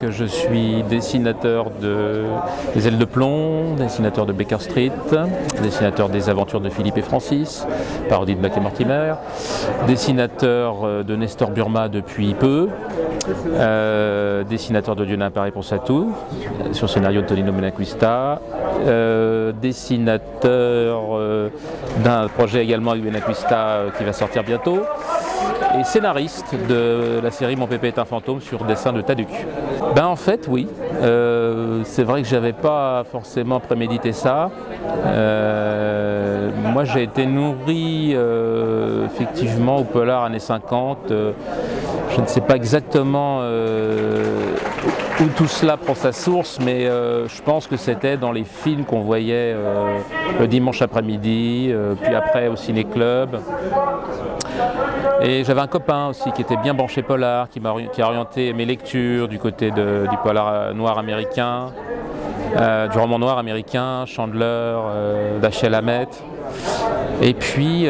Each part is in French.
Je suis dessinateur des Ailes de Plomb, dessinateur de Baker Street, dessinateur des Aventures de Philippe et Francis, parodie de Black et Mortimer, dessinateur de Nestor Burma depuis peu, dessinateur de Dieu n'a pas réponse à tout, sur scénario de Tonino Benacquista, dessinateur d'un projet également avec Benacquista qui va sortir bientôt, et scénariste de la série Mon Pépé est un fantôme sur dessin de Taduc. Ben en fait oui, c'est vrai que j'avais pas forcément prémédité ça. Moi j'ai été nourri effectivement au polar années 50. Je ne sais pas exactement où tout cela prend sa source, mais je pense que c'était dans les films qu'on voyait le dimanche après-midi, puis après au ciné-club. Et j'avais un copain aussi qui était bien branché polar, qui a orienté mes lectures du côté du polar noir américain, du roman noir américain, Chandler, Dashiell Hammett. Et puis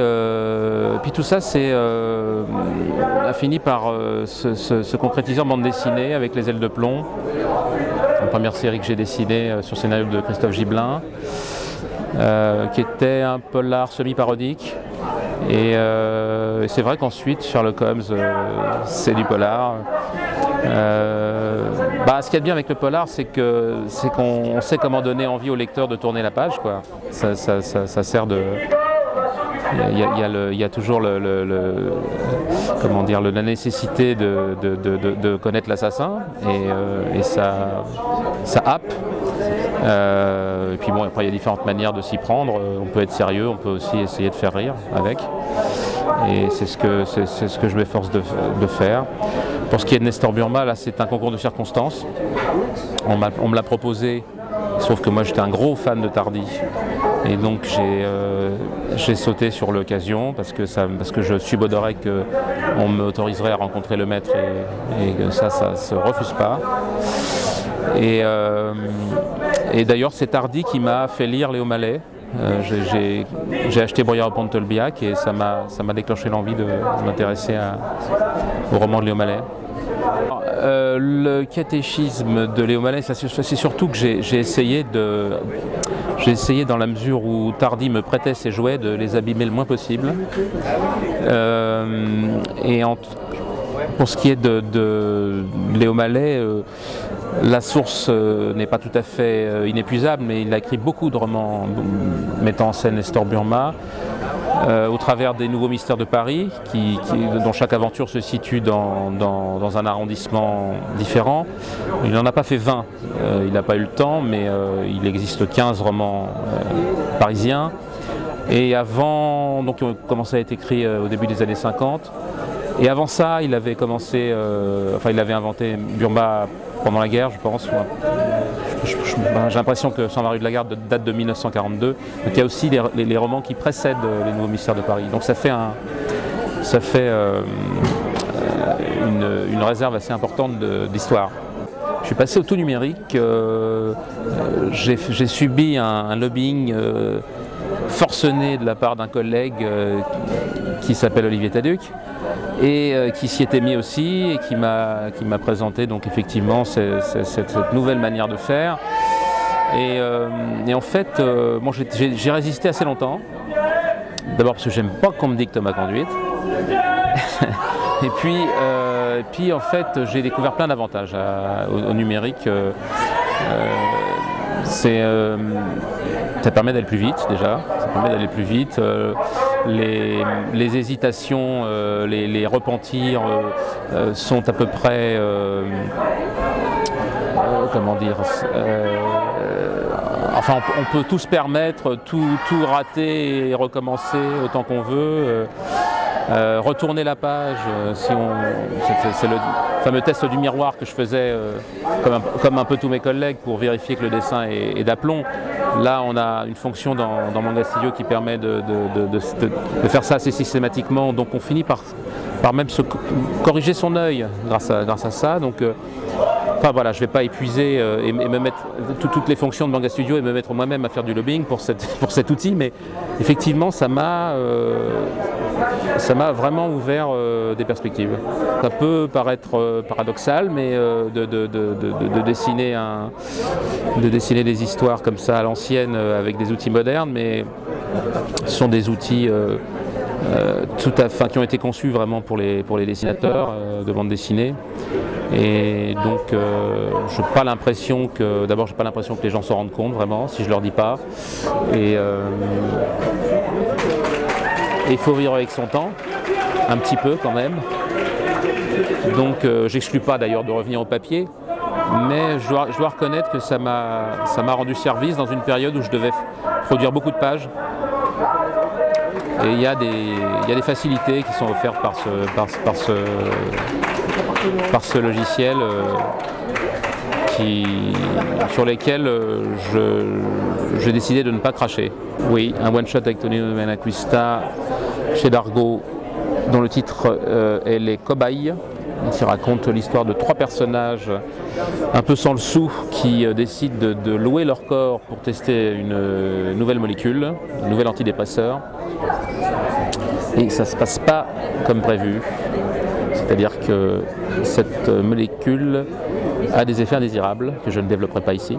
tout ça a fini par se concrétiser en bande dessinée avec Les Ailes de Plomb, la première série que j'ai dessinée sur scénario de Christophe Gibelin, qui était un polar semi-parodique. Et c'est vrai qu'ensuite Sherlock Holmes c'est du polar. Ce qu'il y a de bien avec le polar, c'est qu'on sait comment donner envie au lecteur de tourner la page, quoi. Ça sert de... Il y a toujours comment dire, la nécessité de connaître l'assassin et ça happe. Et puis bon, après il y a différentes manières de s'y prendre. On peut être sérieux, on peut aussi essayer de faire rire avec. Et c'est ce que je m'efforce de faire. Pour ce qui est de Nestor Burma, là c'est un concours de circonstances. On me l'a proposé, sauf que moi j'étais un gros fan de Tardi. Et donc j'ai sauté sur l'occasion parce que je subodorais qu'on m'autoriserait à rencontrer le maître et que ça se refuse pas. Et d'ailleurs c'est Tardi qui m'a fait lire Léo Mallet. J'ai acheté Brouillard au pont de Tolbiac et ça m'a déclenché l'envie de m'intéresser au roman de Léo Mallet. Le catéchisme de Léo Mallet, c'est surtout que j'ai essayé dans la mesure où Tardi me prêtait ses jouets de les abîmer le moins possible. Pour ce qui est de Léo Mallet, la source n'est pas tout à fait inépuisable, mais il a écrit beaucoup de romans mettant en scène Nestor Burma, au travers des Nouveaux Mystères de Paris, dont chaque aventure se situe dans un arrondissement différent. Il n'en a pas fait 20, il n'a pas eu le temps, mais il existe 15 romans parisiens. Et avant, donc, ils ont commencé à être écrits au début des années 50. Et avant ça, il avait il avait inventé Burma pendant la guerre, je pense. J'ai l'impression que Sans la rue de la Garde date de 1942. Donc il y a aussi les romans qui précèdent les Nouveaux Mystères de Paris. Donc ça fait une réserve assez importante d'histoire. Je suis passé au tout numérique. J'ai subi un lobbying forcené de la part d'un collègue qui s'appelle Olivier Taduc et qui s'y était mis aussi et qui m'a présenté donc effectivement cette nouvelle manière de faire. Et en fait, j'ai résisté assez longtemps. D'abord parce que j'aime pas qu'on me dicte ma conduite. Et puis en fait, j'ai découvert plein d'avantages au numérique. Ça permet d'aller plus vite déjà, les hésitations, les repentirs sont à peu près, comment dire, enfin on peut tout se permettre, tout rater et recommencer autant qu'on veut. Retourner la page, c'est le fameux test du miroir que je faisais comme un peu tous mes collègues pour vérifier que le dessin est d'aplomb. Là on a une fonction dans Manga Studio qui permet de faire ça assez systématiquement, donc on finit par même se corriger son œil grâce à ça. Donc Enfin voilà, je ne vais pas épuiser et me mettre toutes les fonctions de Banga Studio et me mettre moi-même à faire du lobbying pour cet outil, mais effectivement ça m'a vraiment ouvert des perspectives. Ça peut paraître paradoxal, mais de dessiner des histoires comme ça à l'ancienne avec des outils modernes, mais ce sont des outils qui ont été conçus vraiment pour les dessinateurs de bande dessinée. Et donc, j'ai pas l'impression que les gens s'en rendent compte vraiment, si je leur dis pas. Et il faut vivre avec son temps, un petit peu quand même. Donc, j'exclus pas d'ailleurs de revenir au papier, mais je dois reconnaître que ça m'a rendu service dans une période où je devais produire beaucoup de pages. Et il y a des facilités qui sont offertes par ce logiciel sur lesquels j'ai décidé de ne pas cracher. Oui, un one-shot avec Tonino Benacquista chez Dargaud, dont le titre est Les Cobayes, qui raconte l'histoire de 3 personnages un peu sans le sou qui décident de louer leur corps pour tester une nouvelle molécule, un nouvel antidépresseur. Et ça ne se passe pas comme prévu. C'est-à-dire que cette molécule a des effets indésirables que je ne développerai pas ici.